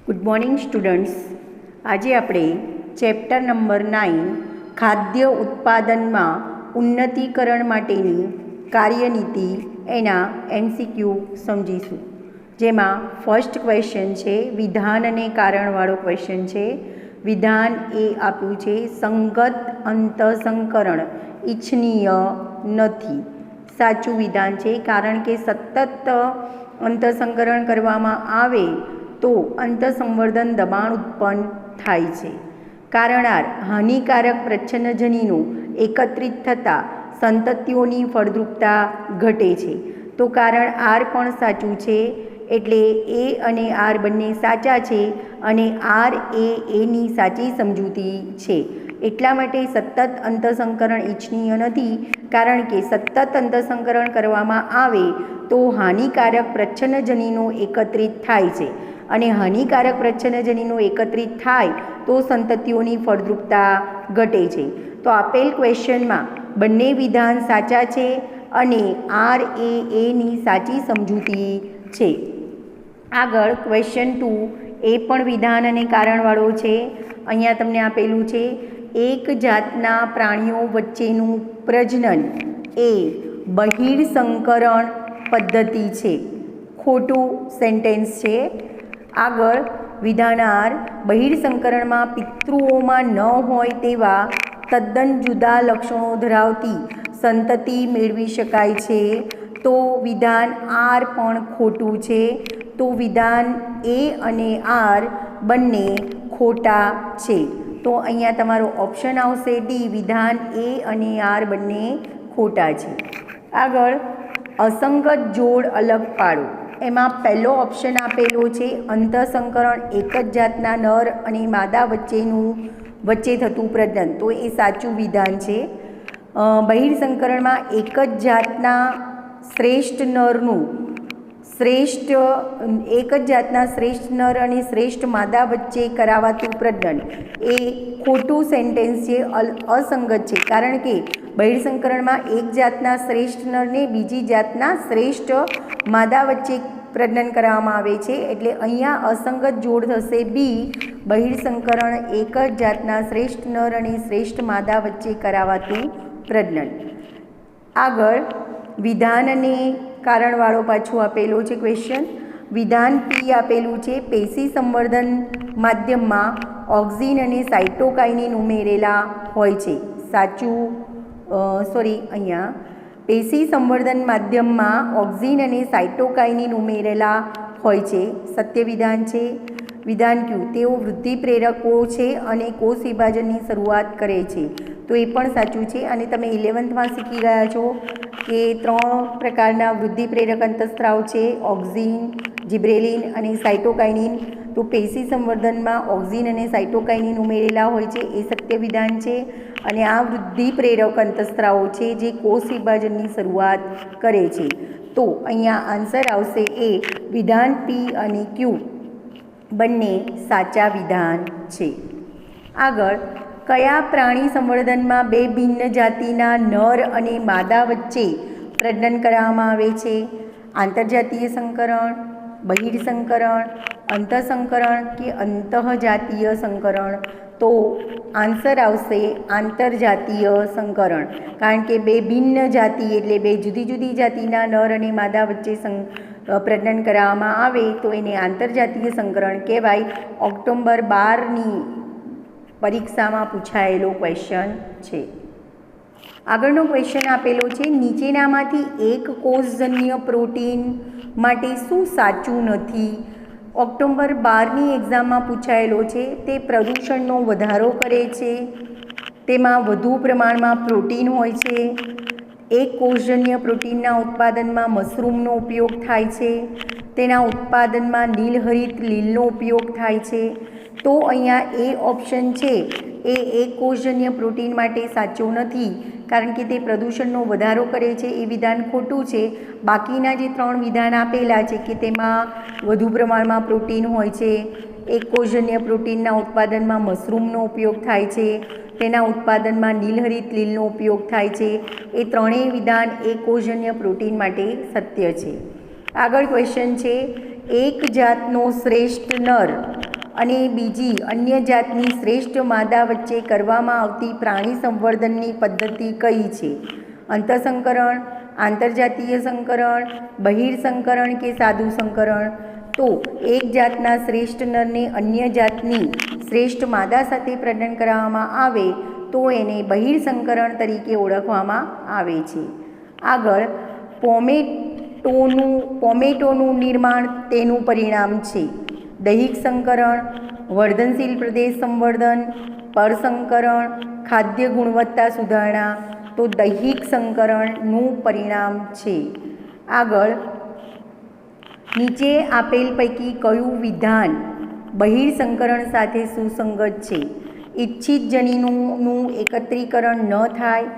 Good morning students. આજે આપણે chapter number 9 ખાદ્ય ઉત્પાદનમાં ઉન્નતીકરણ માટેની કાર્યનીતિ એના MCQ સમજીશું. જેમાં ફર્સ્ટ ક્વેશ્ચન છે વિધાન અને કારણવાળો ક્વેશ્ચન છે. વિધાન એ આપ્યું છે સંગત અંતઃસંકરણ ઇચ્છનીય નથી. સાચું વિધાન છે, કારણ કે સતત અંતઃસંકરણ કરવામાં આવે તો અંતઃસંવર્ધન દબાણ ઉત્પન્ન થાય છે. કારણ આર હાનિકારક પ્રચ્છન્નજનીનો એકત્રિત થતાં સંતતિઓની ફળદ્રુપતા ઘટે છે. તો કારણ આર પણ સાચું છે, એટલે એ અને આર બંને સાચા છે અને આર એ એની સાચી સમજૂતી છે. એટલા માટે સતત અંતઃસંકરણ ઇચ્છનીય નથી, કારણ કે સતત અંતઃસંકરણ કરવામાં આવે તો હાનિકારક પ્રચ્છન્નજનીનો એકત્રિત થાય છે અને હાનિકારક પ્રચ્છન્નજનીનો એકત્રિત થાય તો સંતતિઓની ફળદ્રુપતા ઘટે છે. તો આપેલ ક્વેશ્ચનમાં બંને વિધાન સાચા છે અને આર એ એની સાચી સમજૂતી છે. આગળ ક્વેશ્ચન 2 એ પણ વિધાન અને કારણવાળો છે. અહીંયા તમને આપેલું છે એક જાતના પ્રાણીઓ વચ્ચેનું પ્રજનન એ બહિર્સંકરણ પદ્ધતિ છે. ખોટું સેન્ટેન્સ છે. આગળ વિધાનાર બહિર્સંકરણમાં પિતૃઓમાં ન હોય તેવા તદ્દન જુદા લક્ષણો ધરાવતી સંતતિ મેળવી શકાય છે. તો વિધાન આર પણ ખોટું છે. તો વિધાન એ અને આર બંને ખોટા છે. તો અહીંયા તમારો ઓપ્શન આવશે ડી, વિધાન એ અને આર બંને ખોટા છે. આગળ અસંગત જોડ અલગ પાડો. એમાં પહેલો ઓપ્શન આપેલો છે અંતઃસંકરણ એક જ જાતના નર અને માદા વચ્ચે થતું પ્રજનન. તો એ સાચું વિધાન છે. બહિર્સંકરણમાં એક જ જાતના શ્રેષ્ઠ નર અને શ્રેષ્ઠ માદા વચ્ચે કરાવાતું પ્રજનન એ ખોટું સેન્ટેન્સ છે, અસંગત છે. કારણ કે બહિર્સંકરણમાં એક જાતના શ્રેષ્ઠ નરને બીજી જાતના શ્રેષ્ઠ માદા વચ્ચે પ્રજનન કરવામાં આવે છે. એટલે અહીંયા અસંગત જોડ થશે બી, બહિર્સંકરણ એક જ જાતના શ્રેષ્ઠ નર અને શ્રેષ્ઠ માદા વચ્ચે કરાવાતું પ્રજનન. આગળ વિધાન અને કારણવાળો પાછું આપેલો છે ક્વેશ્ચન. વિધાન પી આપેલું છે પેશી સંવર્ધન માધ્યમમાં ઓક્સિન અને સાઇટોકાઇનિન ઉમેરેલા હોય છે. સાચું અહીંયા પેશી સંવર્ધન માધ્યમમાં ઓક્સિન અને સાઇટોકાઇનિન ઉમેરેલા હોય છે. સત્ય વિધાન છે. વિધાન ક્યુ તેઓ વૃદ્ધિ પ્રેરકો છે અને કોષ વિભાજનની શરૂઆત કરે છે. તો એ પણ સાચું છે. અને તમે 11th શીખી ગયા છો કે 3 પ્રકારના વૃદ્ધિ પ્રેરક અંતઃસ્ત્રાવ છે, ઓક્સિન, જિબ્રેલિન અને સાઇટોકાઇનિન. તો પેશી સંવર્ધનમાં ઓક્સિન અને સાઇટોકાઇનિન ઉમેરેલા હોય છે, એ સત્ય વિધાન છે. અને આ વૃદ્ધિ પ્રેરક અંતઃસ્ત્રાવો છે જે કોષ વિભાજનની શરૂઆત કરે છે. તો અહીંયા આન્સર આવશે એ, વિધાન પી અને ક્યુ બંને સાચા વિધાન છે. આગળ કયા પ્રાણી સંવર્ધનમાં બે ભિન્ન જાતિના નર અને માદા વચ્ચે પ્રજનન કરવામાં આવે છે? આંતરજાતીય સંકરણ, બહિર્સંકરણ, અંતઃસંકરણ કે અંતઃજાતીય સંકરણ? તો આન્સર આવશે આંતરજાતીય સંકરણ. કારણ કે બે ભિન્ન જાતિ એટલે બે જુદી જુદી જાતિના નર અને માદા વચ્ચે પ્રજનન કરવામાં આવે તો એને આંતરજાતીય સંકરણ કહેવાય. ઓક્ટોબર 12ની પરીક્ષામાં પૂછાયેલો ક્વેશ્ચન છે. આગળનો ક્વેશ્ચન આપેલો છે નીચેનામાંથી એક કોષજન્ય પ્રોટીન માટે શું સાચું નથી? ઓક્ટોબર 12ની એક્ઝામમાં પૂછાયેલો છે. તે પ્રદૂષણનો વધારો કરે છે, તેમાં વધુ પ્રમાણમાં પ્રોટીન હોય છે, એક કોષજન્ય પ્રોટીનના ઉત્પાદનમાં મશરૂમનો ઉપયોગ થાય છે, તેના ઉત્પાદનમાં નીલહરિત લીલનો ઉપયોગ થાય છે. તો અહીંયા એ ઓપ્શન છે એ એક કોષજન્ય પ્રોટીન માટે સાચો નથી, કારણ કે તે પ્રદૂષણનો વધારો કરે છે, એ વિધાન ખોટું છે. બાકીના જે 3 વિધાન આપેલા છે કે તેમાં વધુ પ્રમાણમાં પ્રોટીન હોય છે, એક કોષજન્ય પ્રોટીનના ઉત્પાદનમાં મશરૂમનો ઉપયોગ થાય છે, તેના ઉત્પાદનમાં નીલહરિત લીલનો ઉપયોગ થાય છે, એ ત્રણેય વિધાન એક કોષજન્ય પ્રોટીન માટે સત્ય છે. આગળ ક્વેશ્ચન છે એક જાતનો શ્રેષ્ઠ નર અને બીજી અન્ય જાતની શ્રેષ્ઠ માદા વચ્ચે કરવામાં આવતી પ્રાણી સંવર્ધનની પદ્ધતિ કઈ છે? અંતઃસંકરણ, આંતરજાતીય સંકરણ, બહિર્સંકરણ કે સાદું સંકરણ? તો એક જાતના શ્રેષ્ઠ નરને અન્ય જાતની શ્રેષ્ઠ માદા સાથે પ્રજનન કરાવવામાં આવે તો એને બહિર્સંકરણ તરીકે ઓળખવામાં આવે છે. આગળ પોમેટોનું નિર્માણ તેનું પરિણામ છે. દૈહિક સંકરણ, વર્ધનશીલ પ્રદેશ સંવર્ધન, પરસંકરણ, ખાદ્ય ગુણવત્તા સુધારણા. તો દૈહિક સંકરણનું પરિણામ છે. આગળ નીચે આપેલ પૈકી કયું વિધાન બહિર્સંકરણ સાથે સુસંગત છે? ઇચ્છિત જનીનોનું એકત્રીકરણ ન થાય,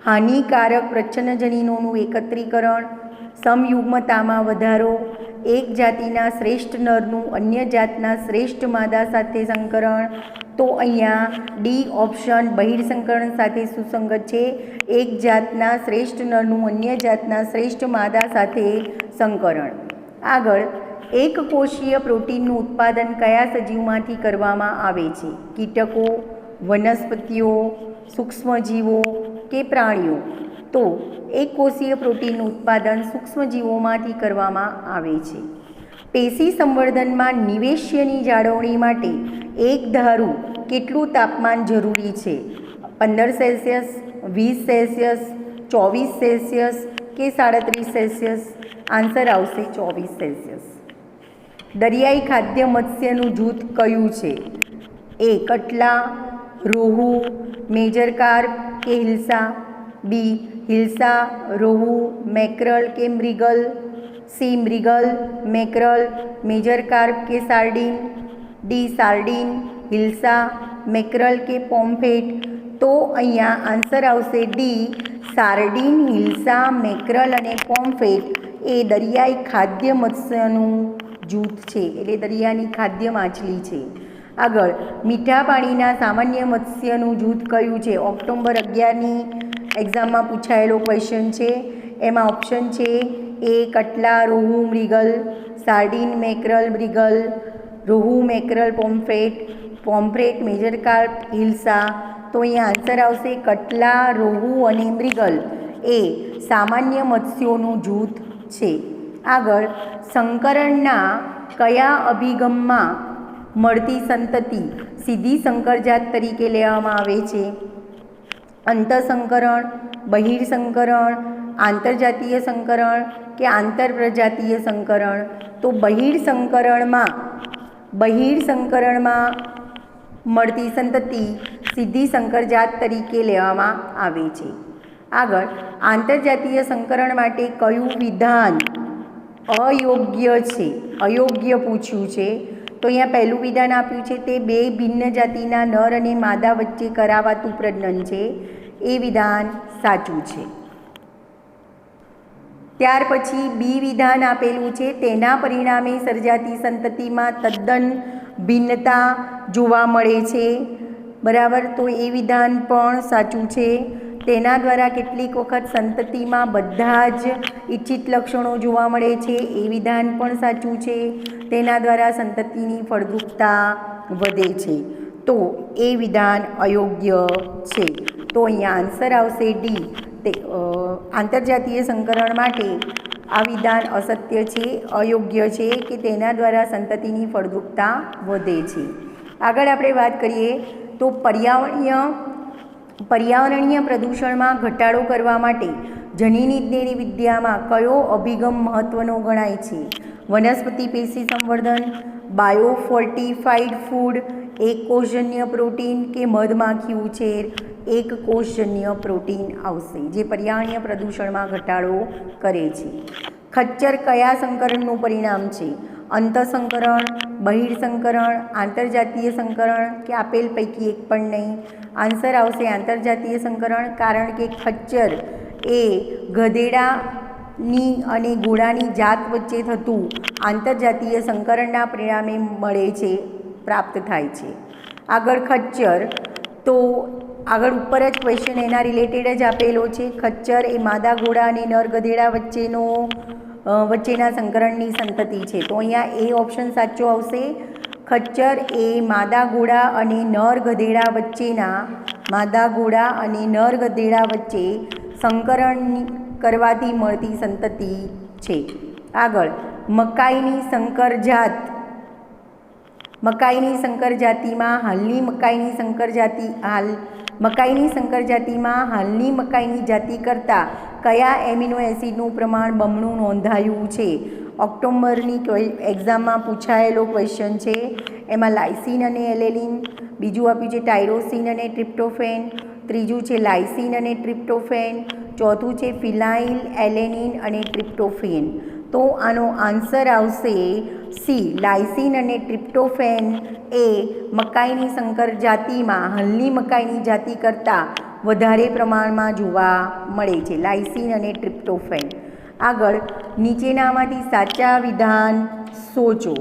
હાનિકારક પ્રચ્છન્ન જનીનોનું એકત્રીકરણ, સમયુગ્મતામાં વધારો, એક જાતિના શ્રેષ્ઠ નરનું અન્ય જાતના શ્રેષ્ઠ માદા સાથે સંકરણ. તો અહીંયા ડી ઓપ્શન બહિર્સંકરણ સાથે સુસંગત છે. એક જાતના શ્રેષ્ઠ નરનું અન્ય જાતના શ્રેષ્ઠ માદા સાથે સંકરણ. આગળ એક કોષીય પ્રોટીનનું ઉત્પાદન કયા સજીવમાંથી કરવામાં આવે છે? કીટકો, વનસ્પતિઓ, સૂક્ષ્મજીવો કે પ્રાણીઓ? તો એક કોષીય પ્રોટીનનું ઉત્પાદન સૂક્ષ્મજીવોમાંથી કરવામાં આવે છે. પેશી સંવર્ધનમાં નિવેશ્યની જાળવણી માટે એક ધારું કેટલું તાપમાન જરૂરી છે? 15 સેલ્સિયસ, 20 સેલ્સિયસ, 24 સેલ્સિયસ કે 37 સેલ્સિયસ? આન્સર આવશે 24 સેલ્સિયસ. દરિયાઈ ખાદ્ય મત્સ્યનું જૂથ કયું છે? એ કટલા, રોહુ, મેજર કાર્પ કે હિલ્સા? બી હિલ્સા, રોહુ, મેક્રલ કે મૃગલ? સી મૃગલ, મેક્રલ, મેજર કાર્પ કે સાર્ડિન? ડી સાર્ડિન, હિલ્સા, મેક્રલ કે પોમ્ફેટ? તો અહીંયા આન્સર આવશે ડી સાર્ડિન, હિલ્સા, મેક્રલ અને પોમ્ફેટ એ દરિયાઈ ખાદ્ય મત્સ્યનું જૂથ છે, એટલે દરિયાની ખાદ્ય માછલી છે. આગળ મીઠા પાણીના સામાન્ય મત્સ્યનું જૂથ કયું છે? ઓક્ટોબર 11ની એક્ઝામમાં પૂછાયેલો ક્વેશ્ચન છે. એમાં ઓપ્શન છે એ કટલા, રોહુ, મૃગલ, સાર્ડિન, મેક્રલ, મૃગલ, રોહુ, મેક્રલ, પોમ્ફ્રેટ, પોમ્ફ્રેટ, મેજર કાર્પ, હિલ્સા. તો અહીંયા આન્સર આવશે કટલા, રોહુ અને મૃગલ એ સામાન્ય મત્સ્યોનું જૂથ છે. આગળ સંકરણના કયા અભિગમમાં મળતી સંતતિ સીધી સંકરજાત તરીકે લેવામાં આવે છે? અંતઃસંકરણ, બહિર્સંકરણ, આંતરજાતીય સંકરણ કે આંતરપ્રજાતીય સંકરણ? તો બહિર્સંકરણમાં મળતી સંતતિ સીધી સંકરજાત તરીકે લેવામાં આવે છે. આગળ આંતરજાતીય સંકરણ માટે કયું વિધાન અયોગ્ય છે? અયોગ્ય પૂછ્યું છે. તો અહીંયા પહેલું વિધાન આપ્યું છે તે બે ભિન્ન જાતિના નર અને માદા વચ્ચે કરાવાતું પ્રજનન છે. એ વિધાન સાચું છે. ત્યાર પછી બી વિધાન આપેલું છે તેના પરિણામે સર્જાતી સંતતિમાં તદ્દન ભિન્નતા જોવા મળે છે. બરાબર, તો એ વિધાન પણ સાચું છે. તેના દ્વારા કેટલીક વખત સંતતિમાં બધા જ ઇચ્છિત લક્ષણો જોવા મળે છે. એ વિધાન પણ સાચું છે. તેના દ્વારા સંતતિની ફળદ્રુપતા વધે છે. તો એ વિધાન અયોગ્ય છે. તો અહીંયા આન્સર આવશે ડી. તે આંતરજાતીય સંકરણ માટે આ વિધાન અસત્ય છે, અયોગ્ય છે કે તેના દ્વારા સંતતિની ફળદ્રુપતા વધે છે. આગળ આપણે વાત કરીએ તો પર્યાવરણીય પ્રદૂષણમાં ઘટાડો કરવા માટે જનીનવિજ્ઞાની વિદ્યામાં કયો અભિગમ મહત્ત્વનો ગણાય છે? વનસ્પતિ પેશી સંવર્ધન, બાયોફોર્ટિફાઈડ ફૂડ, એક કોષજન્ય પ્રોટીન કે મધમાખી ઉછેર? એક કોષજન્ય પ્રોટીન આવશે જે પર્યાવરણીય પ્રદૂષણમાં ઘટાડો કરે છે. ખચ્ચર કયા સંકરણનું પરિણામ છે? અંતઃસંકરણ, બહિર્સંકરણ, આંતરજાતીય સંકરણ કે આપેલ પૈકી એક પણ નહીં? આન્સર આવશે આંતરજાતીય સંકરણ, કારણ કે ખચ્ચર એ ગધેડાની અને ઘોડાની જાત વચ્ચે થતું આંતરજાતીય સંકરણના પરિણામે મળે છે, પ્રાપ્ત થાય છે. આગળ ખચ્ચર, તો આગળ ઉપર જ ક્વેશ્ચન એના રિલેટેડ જ આપેલો છે. ખચ્ચર એ માદા ઘોડા અને નર ગધેડા વચ્ચેના સંકરણની સંતતિ છે. તો અહીંયા એ ઓપ્શન સાચો આવશે. ખચ્ચર એ માદા ઘોડા અને નર ગધેડા વચ્ચે સંકરણ કરવાથી મળતી સંતતિ છે. આગળ મકાઈની સંકર જાતિમાં હાલની મકાઈની જાતિ કરતાં કયા એમિનો એસિડનું પ્રમાણ બમણું નોંધાયું છે? ઓક્ટોબરની એક્ઝામમાં પૂછાયેલો ક્વેશ્ચન છે. એમાં લાઇસિન અને એલેનિન, બીજું આપ્યું છે ટાયરોસિન અને ટ્રિપ્ટોફેન, ત્રીજું છે લાઇસિન અને ટ્રિપ્ટોફેન, ચોથું છે ફિનાઇલ એલેનિન અને ટ્રિપ્ટોફેન. તો આનો આન્સર આવશે સી, લાઇસિન અને ટ્રિપ્ટોફેન એ મકાઈની સંકર જાતિમાં હાલની મકાઈની જાતિ કરતાં વધારે પ્રમાણમાં જોવા મળે છે, લાઇસિન અને ટ્રિપ્ટોફેન. આગળ નીચેનામાંથી સાચા વિધાન શોધો.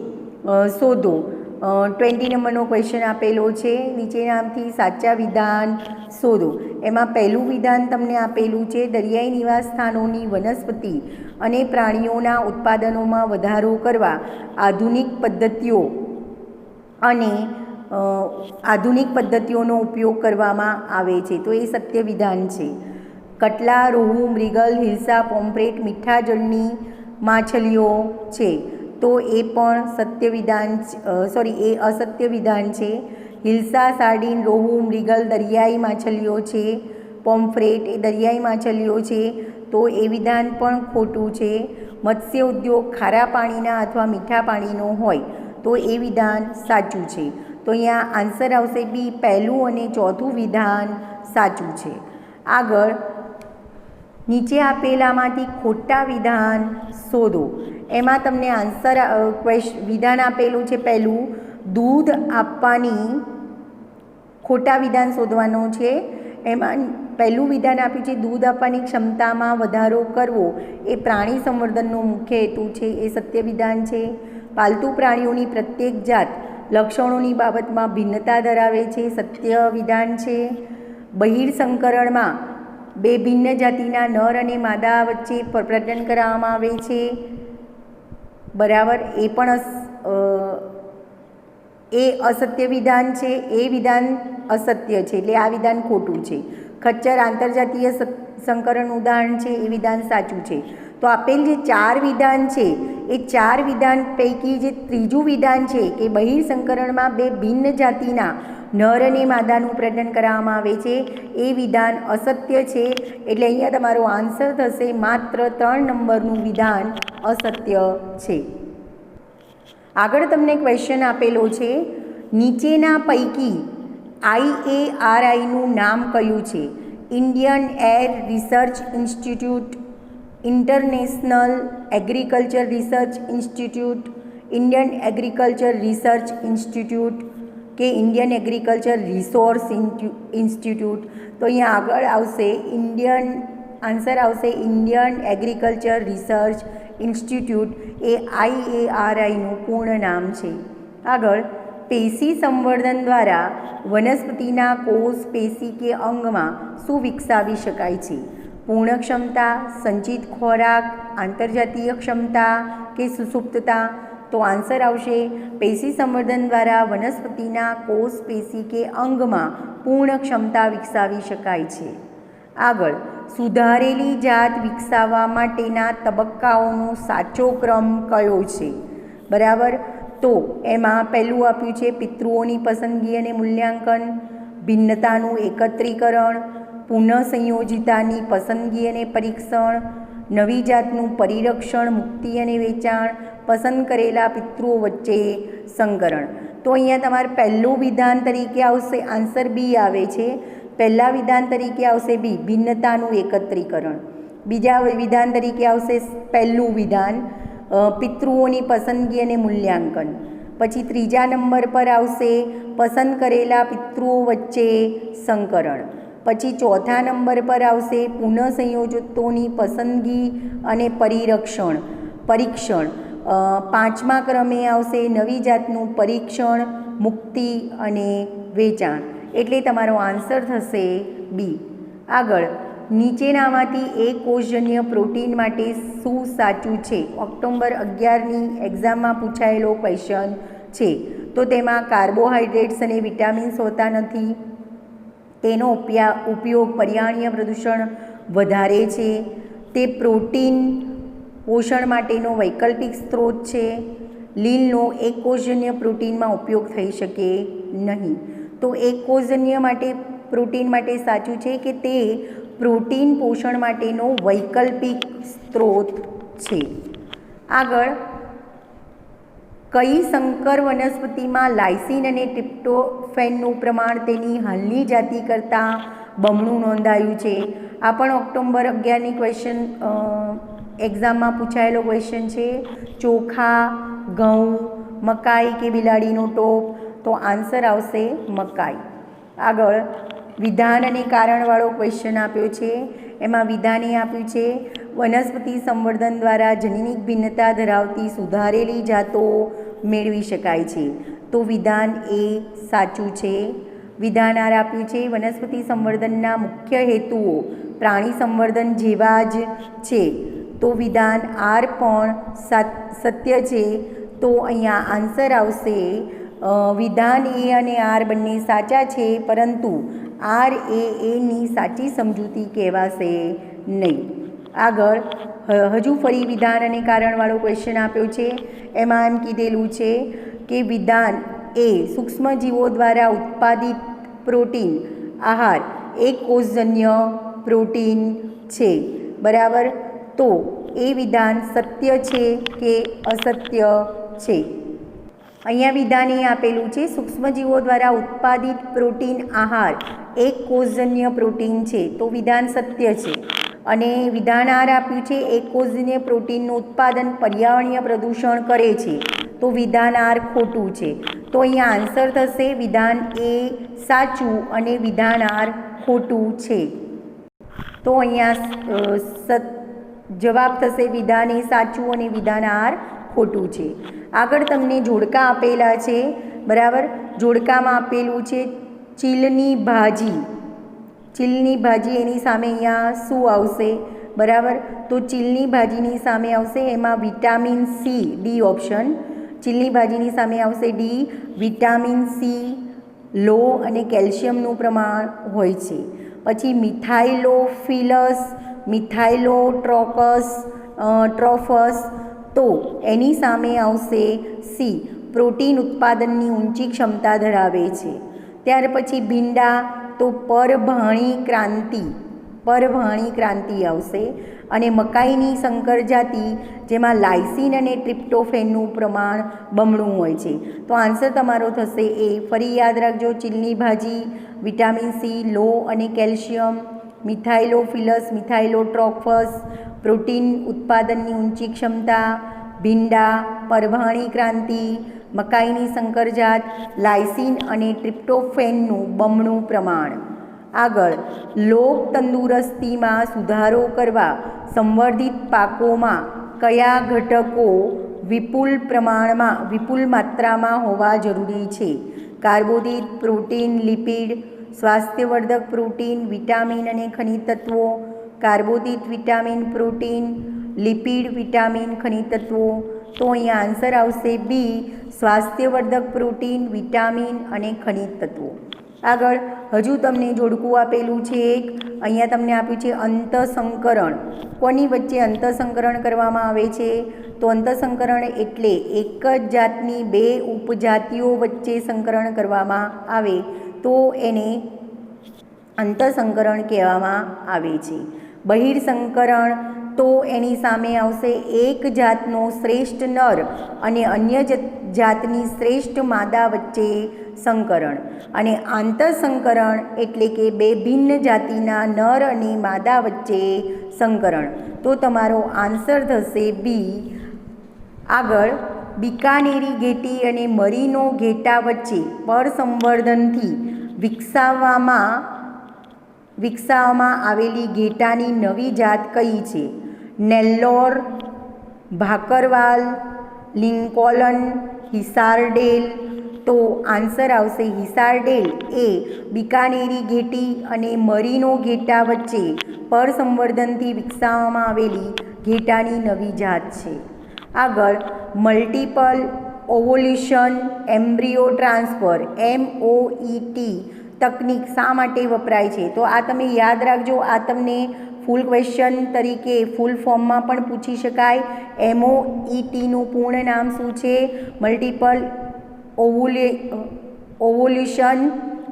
20 નંબરનો ક્વેશ્ચન આપેલો છે. નીચેનામાંથી સાચા વિધાન શોધો. એમાં પહેલું વિધાન તમને આપેલું છે, દરિયાઈ નિવાસ સ્થાનોની વનસ્પતિ અને પ્રાણીઓના ઉત્પાદનોમાં વધારો કરવા આધુનિક પદ્ધતિઓનો ઉપયોગ કરવામાં આવે છે. તો એ સત્ય વિધાન છે. કટલા, રોહુ, મૃગલ, હિલ્સા, પોમ્ફ્રેટ મીઠા જળની માછલીઓ છે. તો એ પણ અસત્ય વિધાન છે. હિલ્સા, સાર્ડિન, રોહુ, મૃગલ દરિયાઈ માછલીઓ છે. પોમ્ફ્રેટ એ દરિયાઈ માછલીઓ છે. તો એ વિધાન પણ ખોટું છે. મત્સ્ય ઉદ્યોગ ખારા પાણીના અથવા મીઠા પાણીનો હોય તો એ વિધાન સાચું છે. તો અહીંયા આન્સર આવશે બી, પહેલું અને ચોથું વિધાન સાચું છે. આગળ નીચે આપેલામાંથી ખોટા વિધાન શોધો. એમાં તમને વિધાન આપેલું છે પહેલું, દૂધ આપવાની, ખોટા વિધાન શોધવાનું છે. એમાં પહેલું વિધાન આપ્યું છે દૂધ આપવાની ક્ષમતામાં વધારો કરવો એ પ્રાણી સંવર્ધનનો મુખ્ય હેતુ છે, એ સત્ય વિધાન છે. પાલતુ પ્રાણીઓની પ્રત્યેક જાત લક્ષણોની બાબતમાં ભિન્નતા ધરાવે છે, સત્ય વિધાન છે. બહિર્સંકરણમાં બે ભિન્ન જાતિના નર અને માદા વચ્ચે પ્રજનન કરવામાં આવે છે, બરાબર, એ પણ અસત્ય વિધાન છે. એ વિધાન અસત્ય છે, એટલે આ વિધાન ખોટું છે. ખચ્ચર આંતરજાતીય સંકરણ ઉદાહરણ છે, એ વિધાન સાચું છે. તો આપેલ જે 4 વિધાન છે એ 4 વિધાન પૈકી જે ત્રીજું વિધાન છે કે બહિર્સંકરણમાં બે ભિન્ન જાતિના નર અને માદાનું પ્રજનન કરવામાં આવે છે, એ વિધાન અસત્ય છે. એટલે અહીંયા તમારો આન્સર થશે માત્ર 3 નંબરનું વિધાન અસત્ય છે. આગળ તમને ક્વેશ્ચન આપેલો છે, નીચેના પૈકી IARIનું નામ કયું છે? Indian air research institute, international agriculture research institute, Indian agriculture research institute કે ઇન્ડિયન એગ્રીકલ્ચર રિસોર્સ ઇન્સ્ટિટ્યૂટ. તો અહીંયા આગળ આવશે આન્સર આવશે ઇન્ડિયન એગ્રીકલ્ચર રિસર્ચ ઇન્સ્ટિટ્યૂટ, એ IARIનું પૂર્ણ નામ છે. આગળ પેશી સંવર્ધન દ્વારા વનસ્પતિના કોષ, પેશી કે અંગમાં શું વિકસાવી શકાય છે? પૂર્ણ ક્ષમતા, સંચિત ખોરાક, આંતરજાતીય ક્ષમતા કે સુષુપ્તતા? તો આન્સર આવશે પેશી સંવર્ધન દ્વારા વનસ્પતિના કોષ, પેશી કે અંગમાં પૂર્ણ ક્ષમતા વિકસાવી શકાય છે. આગળ સુધારેલી જાત વિકસાવવા માટેના તબક્કાઓનો સાચો ક્રમ કયો છે? બરાબર, તો એમાં પહેલું આપ્યું છે પિતૃઓની પસંદગી અને મૂલ્યાંકન, ભિન્નતાનું એકત્રીકરણ, પુનઃસંયોજિતાની પસંદગી અને પરીક્ષણ, નવી જાતનું પરિરક્ષણ, મુક્તિ અને વેચાણ, પસંદ કરેલા પિતૃઓ વચ્ચે સંકરણ. તો અહીંયા તમારે પહેલું વિધાન તરીકે આવશે, આન્સર બી આવે છે. પહેલા વિધાન તરીકે આવશે બી, ભિન્નતાનું એકત્રીકરણ. બીજા વિધાન તરીકે આવશે પહેલું વિધાન, પિતૃઓની પસંદગી અને મૂલ્યાંકન. પછી ત્રીજા નંબર પર આવશે પસંદ કરેલા પિતૃઓ વચ્ચે સંકરણ. પછી ચોથા નંબર પર આવશે પુનઃસંયોજકોની પસંદગી અને પરીક્ષણ. પાંચમા ક્રમે આવશે નવી જાતનું પરીક્ષણ, મુક્તિ અને વેચાણ. એટલે તમારો આન્સર થશે બી. આગળ નીચેનામાંથી એક કોષજન્ય પ્રોટીન માટે શું સાચું છે? ઓક્ટોબર 11ની એક્ઝામમાં પૂછાયેલો ક્વેશ્ચન છે. તો તેમાં કાર્બોહાઈડ્રેટ્સ અને વિટામિન્સ હોતા નથી. તેનો ઉપયોગ પર્યાવરણીય પ્રદૂષણ વધારે છે. તે પ્રોટીન પોષણ માટેનો વૈકલ્પિક સ્ત્રોત છે. લીલનો એકકોષજન્ય પ્રોટીનમાં ઉપયોગ થઈ શકે નહીં. તો એકકોષજન્ય માટે પ્રોટીન માટે સાચું છે કે તે પ્રોટીન પોષણ માટેનો વૈકલ્પિક સ્ત્રોત છે. આગળ, કઈ સંકર વનસ્પતિમાં લાઇસિન અને ટ્રિપ્ટોફેનનું પ્રમાણ તેની હાલની જાતિ કરતાં બમણું નોંધાયું છે? આ પણ ઓક્ટોબર 11ની ક્વેશ્ચન એક્ઝામમાં પૂછાયેલો ક્વેશ્ચન છે. ચોખા, ઘઉં, મકાઈ કે બિલાડીનો ટોપ? તો આન્સર આવશે મકાઈ. આગળ, વિધાન અને કારણવાળો ક્વેશ્ચન આપ્યો છે. એમાં વિધાન એ આપ્યું છે વનસ્પતિ સંવર્ધન દ્વારા જનીનિક ભિન્નતા ધરાવતી સુધારેલી જાતો મેળવી શકાય છે. તો વિધાન એ સાચું છે. વિધાન આર આપ્યું છે વનસ્પતિ સંવર્ધનના મુખ્ય હેતુઓ પ્રાણી સંવર્ધન જેવા જ છે. તો વિધાન આર પણ સત્ય છે. તો અહીંયા આન્સર આવશે વિધાન એ અને આર બંને સાચા છે, પરંતુ આર એની સાચી સમજૂતી કહેવાશે નહીં. આગળ, હજુ ફરી વિધાન અને કારણવાળો ક્વેશ્ચન આપ્યો છે. એમાં એમ કીધેલું છે કે વિધાન એ સૂક્ષ્મજીવો દ્વારા ઉત્પાદિત પ્રોટીન આહાર એક કોષજન્ય પ્રોટીન છે. બરાબર. તો એ વિધાન સત્ય છે કે અસત્ય છે? અહીંયા વિધાન એ આપેલું છે સૂક્ષ્મજીવો દ્વારા ઉત્પાદિત પ્રોટીન આહાર એક કોષજન્ય પ્રોટીન છે. તો વિધાન સત્ય છે. અને વિધાન આર આપ્યું છે એક કોષજન્ય પ્રોટીનનું ઉત્પાદન પર્યાવરણીય પ્રદૂષણ કરે છે. તો વિધાન આર ખોટું છે. તો અહીંયા આન્સર થશે વિધાન એ સાચું અને વિધાન આર ખોટું છે. તો અહીંયા જવાબ થશે વિધાન એ સાચું અને વિધાન આર ખોટું છે. આગળ તમને જોડકા આપેલા છે. બરાબર. જોડકામાં આપેલું છે ચીલની ભાજી. ચીલની ભાજી એની સામે અહીંયા શું આવશે? બરાબર. તો ચીલની ભાજીની સામે આવશે એમાં વિટામિન સી, ડી ઓપ્શન. ચીલની ભાજીની સામે આવશે ડી. વિટામિન સી, લો અને કેલ્શિયમનું પ્રમાણ હોય છે. પછી મિથાઇલોફિલસ, મિથાઇલોટ્રોફસ, તો એની સામે આવશે સી. પ્રોટીન ઉત્પાદનની ઊંચી ક્ષમતા ધરાવે છે. ત્યાર પછી ભીંડા, તો પરભાણી ક્રાંતિ આવશે. અને મકાઈની સંકર જાતિ જેમાં લાઇસિન અને ટ્રિપ્ટોફેનનું પ્રમાણ બમણું હોય છે. તો આન્સર તમારો થશે એ. ફરી યાદ રાખજો, ચીલની ભાજી, વિટામિન સી, લો અને કેલ્શિયમ, મિથાઇલોફિલસ, મિથાઇલોટ્રોફસ, પ્રોટીન ઉત્પાદનની ઊંચી ક્ષમતા, ભીંડા, પરભાણી ક્રાંતિ, મકાઈની સંકરજાત, લાઇસિન અને ટ્રિપ્ટોફેનનું બમણું પ્રમાણ. આગળ, લોક તંદુરસ્તીમાં સુધારો કરવા સંવર્ધિત પાકોમાં કયા ઘટકો વિપુલ માત્રામાં હોવા જરૂરી છે? કાર્બોદિત, પ્રોટીન, લિપિડ, સ્વાસ્થ્યવર્ધક પ્રોટીન, વિટામિન અને ખનિજ તત્વો. કાર્બોદિત, વિટામિન, પ્રોટીન, લિપિડ, વિટામિન, ખનિજ તત્વો. તો અહીંયા આન્સર આવશે બી. સ્વાસ્થ્યવર્ધક પ્રોટીન, વિટામિન અને ખનિજ તત્વો. આગળ, હજુ તમને જોડકું આપેલું છે એક. અહીંયા તમને આપ્યું છે અંતઃસંકરણ. કોની વચ્ચે અંતઃસંકરણ કરવામાં આવે છે? તો અંતઃસંકરણ એટલે એક જ જાતની બે ઉપજાતિઓ વચ્ચે સંકરણ કરવામાં આવે તો એને અંતઃસંકરણ કહેવામાં આવે છે. બહિર્સંકરણ, તો એની સામે આવશે એક જાતનો શ્રેષ્ઠ નર અને અન્ય જાતની શ્રેષ્ઠ માદા વચ્ચે સંકરણ. અને આંતરસંકરણ એટલે કે બે ભિન્ન જાતિના નર અને માદા વચ્ચે સંકરણ. તો તમારો આન્સર થશે બી. આગળ, બિકાનેરી ઘેટી અને મરીનો ઘેટા વચ્ચે પરસંવર્ધનથી વિકસાવવામાં આવેલી ઘેટાની નવી જાત કઈ છે? નેલ્લોર, ભાકરવાલ, લિંકોલન, હિસારડેલ. તો આન્સર આવશે હિસારડેલ એ બિકાનેરી ઘેટી અને મરીનો ઘેટા વચ્ચે પરસંવર્ધનથી વિકસાવવામાં આવેલી ઘેટાની નવી જાત છે. આગળ, multiple ovulation embryo transfer MOET તકનિક શા માટે વપરાય છે? તો આ તમે યાદ રાખજો, આ તમને ફૂલ ક્વેશ્ચન તરીકે ફૂલ ફોર્મમાં પણ પૂછી શકાય। MOETનું પૂર્ણ નામ શું છે? Multiple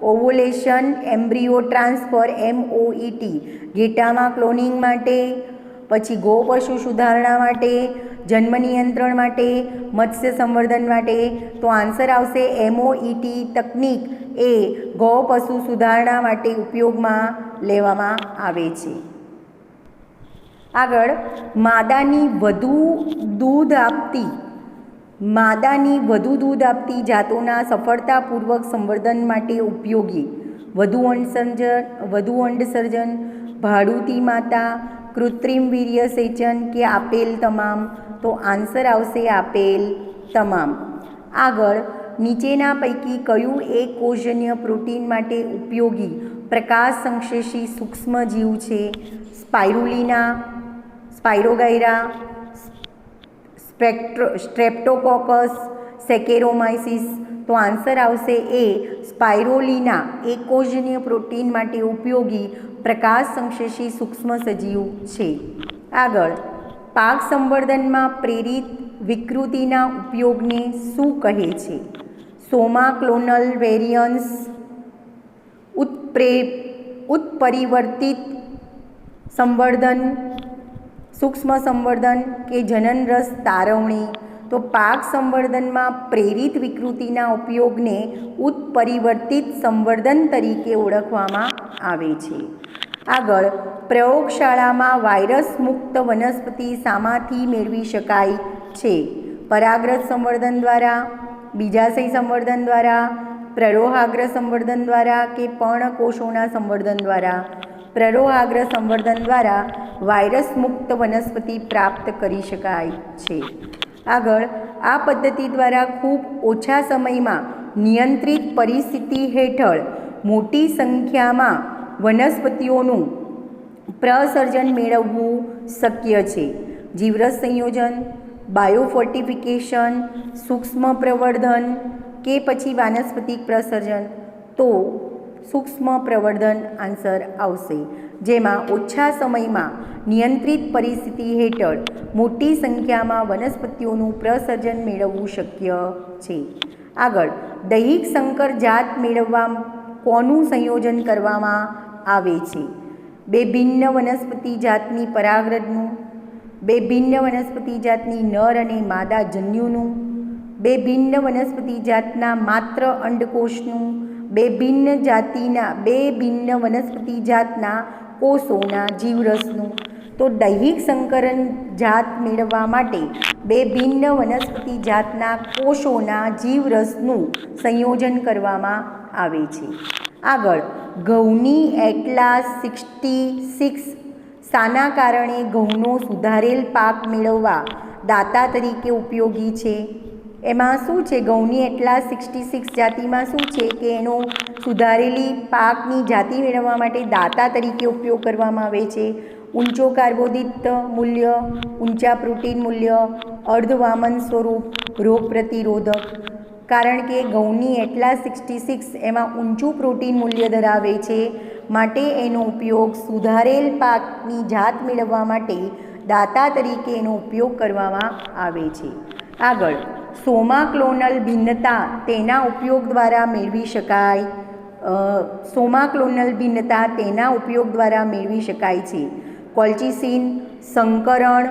ovulation embryo transfer MOET। ઘેટામાં ક્લોનિંગ માટે, પછી ગો પશુ સુધારણા માટે, જન્મ નિયંત્રણ માટે, મત્સ્ય સંવર્ધન માટે। તો આન્સર આવશે MOET તકનિક એ ગૌ પશુ સુધારણા માટે ઉપયોગમાં લેવામાં આવે છે। આગળ માદાની વધુ દૂધ આપતી જાતોના સફળતાપૂર્વક સંવર્ધન માટે ઉપયોગી। વધુ અંડસર્જન, ભાડૂતી માતા, કૃત્રિમ વીર્યસેચન કે આપેલ તમામ? તો આન્સર આવશે આપેલ તમામ। આગળ નીચેના પૈકી કયું એક કોષજન્ય પ્રોટીન માટે ઉપયોગી પ્રકાશ સંશ્લેષી સૂક્ષ્મજીવ છે? સ્પાઇરુલિના, સ્પાઇરોગાયરા, સ્ટ્રેપ્ટોકોકસ, સેકેરોમાઇસિસ? તો આન્સર આવશે એ સ્પાઇરોલિના એક કોષજન્ય પ્રોટીન માટે ઉપયોગી પ્રકાશ સંશ્લેષી સૂક્ષ્મ સજીવ છે। આગળ પાક સંવર્ધનમાં પ્રેરિત વિકૃતિના ઉપયોગને શું કહે છે? સોમા-ક્લોનલ વેરિયન્સ, ઉત્પરિવર્તિત સંવર્ધન, સૂક્ષ્મ સંવર્ધન કે જનનરસ તારવણી? તો પાક સંવર્ધનમાં પ્રેરિત વિકૃતિના ઉપયોગને ઉત્પરિવર્તિત સંવર્ધન તરીકે ઓળખવામાં આવે છે। આગળ પ્રયોગશાળામાં વાયરસ મુક્ત વનસ્પતિ શામાંથી મેળવી શકાય છે? પરાગરજ સંવર્ધન દ્વારા, બીજાશય સંવર્ધન દ્વારા, પ્રરોહાગ્ર સંવર્ધન દ્વારા કે પર્ણકોષોના સંવર્ધન દ્વારા? પ્રરોહાગ્ર સંવર્ધન દ્વારા વાયરસ મુક્ત વનસ્પતિ પ્રાપ્ત કરી શકાય છે। આગળ આ પદ્ધતિ દ્વારા ખૂબ ઓછા સમયમાં નિયંત્રિત પરિસ્થિતિ હેઠળ મોટી સંખ્યામાં વનસ્પતિઓનું પ્રસર્જન મેળવવું શક્ય છે। જીવરસ સંયોજન, બાયોફોર્ટિફિકેશન, સૂક્ષ્મ પ્રવર્ધન કે પછી વાનસ્પતિક પ્રસર્જન? તો સૂક્ષ્મ પ્રવર્ધન આન્સર આવશે, જેમાં ઓછા સમયમાં નિયંત્રિત પરિસ્થિતિ હેઠળ મોટી સંખ્યામાં વનસ્પતિઓનું પ્રસર્જન મેળવવું શક્ય છે। આગળ દૈહિક સંકર જાત મેળવવા કોનું સંયોજન કરવામાં આવે છે? બે ભિન્ન વનસ્પતિ જાતની પરાગરજનું, બે ભિન્ન વનસ્પતિ જાતની નર અને માદા જન્યુનું, બે ભિન્ન વનસ્પતિ જાતના માત્ર અંડકોષનું, બે ભિન્ન વનસ્પતિ જાતના કોષોના જીવરસનું? તો દૈહિક સંકરણ જાત મેળવવા માટે બે ભિન્ન વનસ્પતિ જાતના કોષોના જીવરસનું સંયોજન કરવામાં આવે છે। આગળ ઘઉંની એટલાસ 66 શાના કારણે ઘઉંનો સુધારેલ પાક મેળવવા દાતા તરીકે ઉપયોગી છે? એમાં શું છે? ઘઉંની એટલાસ 66 જાતિમાં શું છે કે એનો સુધારેલી પાકની જાતિ મેળવવા માટે દાતા તરીકે ઉપયોગ કરવામાં આવે છે। ઊંચો કાર્બોદિત મૂલ્ય, ઊંચા પ્રોટીન મૂલ્ય, અર્ધવામન સ્વરૂપ, રોગ પ્રતિરોધક? કારણ કે ઘઉંની એટલાસ 66 એમાં ઊંચું પ્રોટીન મૂલ્ય ધરાવે છે, માટે એનો ઉપયોગ સુધારેલ પાકની જાત મેળવવા માટે દાતા તરીકે એનો ઉપયોગ કરવામાં આવે છે। આગળ સોમા-ક્લોનલ ભિન્નતા તેના ઉપયોગ દ્વારા મેળવી શકાય? સોમા-ક્લોનલ ભિન્નતા તેના ઉપયોગ દ્વારા મેળવી શકાય છે। કોલ્ચિસિન, સંકરણ,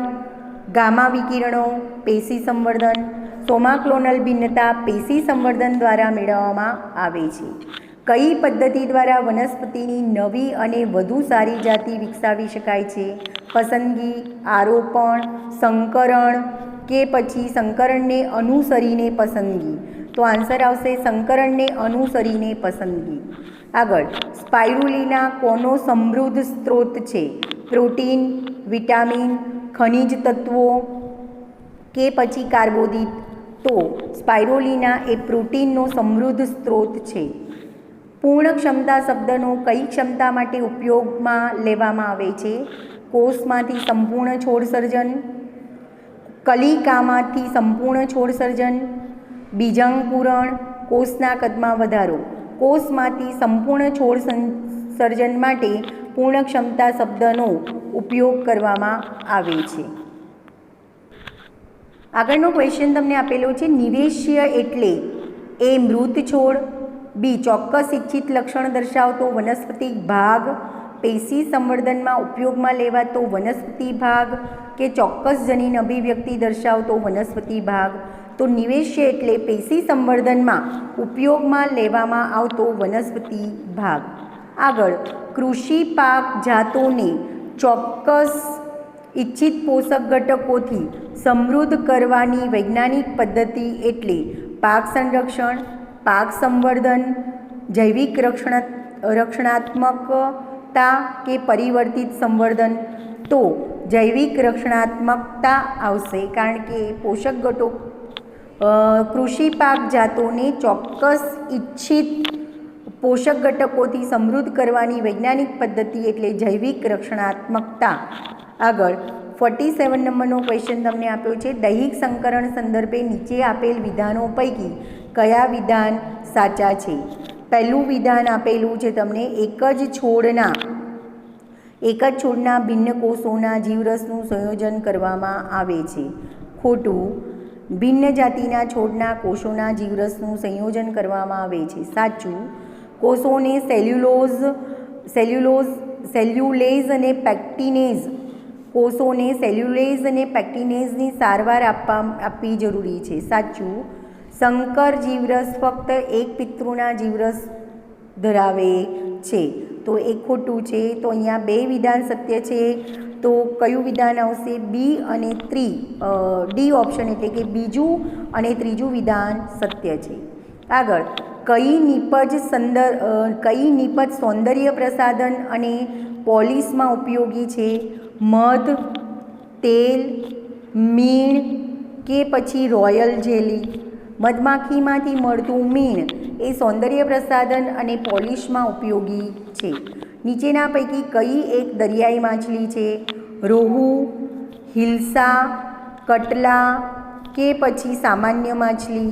ગામા વિકિરણો, પેશી સંવર્ધન? સોમા-ક્લોનલ ભિન્નતા પેશી સંવર્ધન દ્વારા મેળવવામાં આવે છે। કઈ પદ્ધતિ દ્વારા વનસ્પતિની નવી અને વધુ સારી જાતિ વિકસાવી શકાય છે? પસંદગી, આરોપણ, સંકરણ કે પછી સંકરણને અનુસરીને પસંદગી? તો આન્સર આવશે સંકરણને અનુસરીને પસંદગી। આગળ સ્પાઇરુલિના કોનો સમૃદ્ધ સ્ત્રોત છે? પ્રોટીન, વિટામિન, ખનિજ તત્વો કે પછી કાર્બોદિત? તો સ્પાઇરુલિના એ પ્રોટીનનો સમૃદ્ધ સ્ત્રોત છે। પૂર્ણ ક્ષમતા શબ્દનો કઈ ક્ષમતા માટે ઉપયોગમાં લેવામાં આવે છે? કોષમાંથી સંપૂર્ણ છોડ સર્જન, કલિકામાંથી સંપૂર્ણ છોડ સર્જન, બીજાંકુરણ, કોષના કદમાં વધારો. કોષમાંથી સંપૂર્ણ છોડ સર્જન માટે પૂર્ણ ક્ષમતા શબ્દનો ઉપયોગ કરવામાં આવે છે. આગળનો ક્વેશ્ચન તમને આપેલો છે, નિવેશ્ય એટલે એ મૃત છોડ, બી ચોક્કસ ઇચ્છિત લક્ષણ દર્શાવતો વનસ્પતિ ભાગ, પેશી સંવર્ધનમાં ઉપયોગમાં લેવાતો વનસ્પતિ ભાગ કે ચોક્કસ જનીન અભિવ્યક્તિ દર્શાવતો વનસ્પતિ ભાગ. તો નિવેશ્ય એટલે પેશી સંવર્ધનમાં ઉપયોગમાં લેવામાં આવતો વનસ્પતિ ભાગ. આગળ, કૃષિ પાક જાતોને ચોક્કસ ઇચ્છિત પોષક ઘટકોથી સમૃદ્ધ કરવાની વૈજ્ઞાનિક પદ્ધતિ એટલે પાક સંરક્ષણ, પાક સંવર્ધન, જૈવિક રક્ષણાત્મકતા કે પરિવર્તિત સંવર્ધન. તો જૈવિક રક્ષણાત્મકતા આવશે, કારણ કે પોષક ઘટકો કૃષિ પાક જાતોને ચોક્કસ ઇચ્છિત પોષક ઘટકોથી સમૃદ્ધ કરવાની વૈજ્ઞાનિક પદ્ધતિ એટલે જૈવિક રક્ષણાત્મકતા. આગળ 47 નંબરનો ક્વેશ્ચન તમને આપ્યો છે, દૈહિક સંકરણ સંદર્ભે નીચે આપેલ વિધાનો પૈકી કયા વિધાન સાચા છે? પહેલું વિધાન આપેલું છે તમને, એક જ છોડના ભિન્ન કોષોના જીવરસનું સંયોજન કરવામાં આવે છે. ખોટું. ભિન્ન જાતિના છોડના કોષોના જીવરસનું સંયોજન કરવામાં આવે છે. સાચું. કોષોને સેલ્યુલેઝ અને પેક્ટિનેઝની સારવાર આપવી જરૂરી છે. સાચું. સંકર જીવરસ ફક્ત એક પિતૃના જીવરસ ધરાવે છે. તો એ ખોટું છે. તો અહીંયા બે વિધાન સત્ય છે. તો કયું વિધાન આવશે? બી અને ડી ઓપ્શન, એટલે કે બીજું અને ત્રીજું વિધાન સત્ય છે. આગળ, કઈ નીપજ સૌંદર્ય પ્રસાધન અને પોલિશમાં ઉપયોગી છે? મધ, તેલ, મીણ કે પછી રોયલ જેલી? મધમાખીમાંથી મળતું મીણ એ સૌંદર્ય પ્રસાધન અને પોલિશમાં ઉપયોગી છે. નીચેના પૈકી કઈ એક દરિયાઈ માછલી છે? રોહુ, હિલ્સા, કટલા કે પછી સામાન્ય માછલી?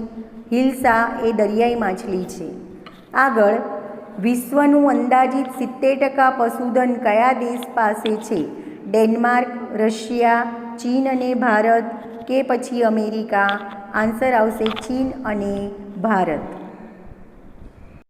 હિલ્સા એ દરિયાઈ માછલી છે. આગળ, વિશ્વનું અંદાજિત 70% પશુધન કયા દેશ પાસે છે? ડેનમાર્ક, રશિયા, ચીન અને ભારત કે પછી અમેરિકા? આન્સર આવશે ચીન અને ભારત.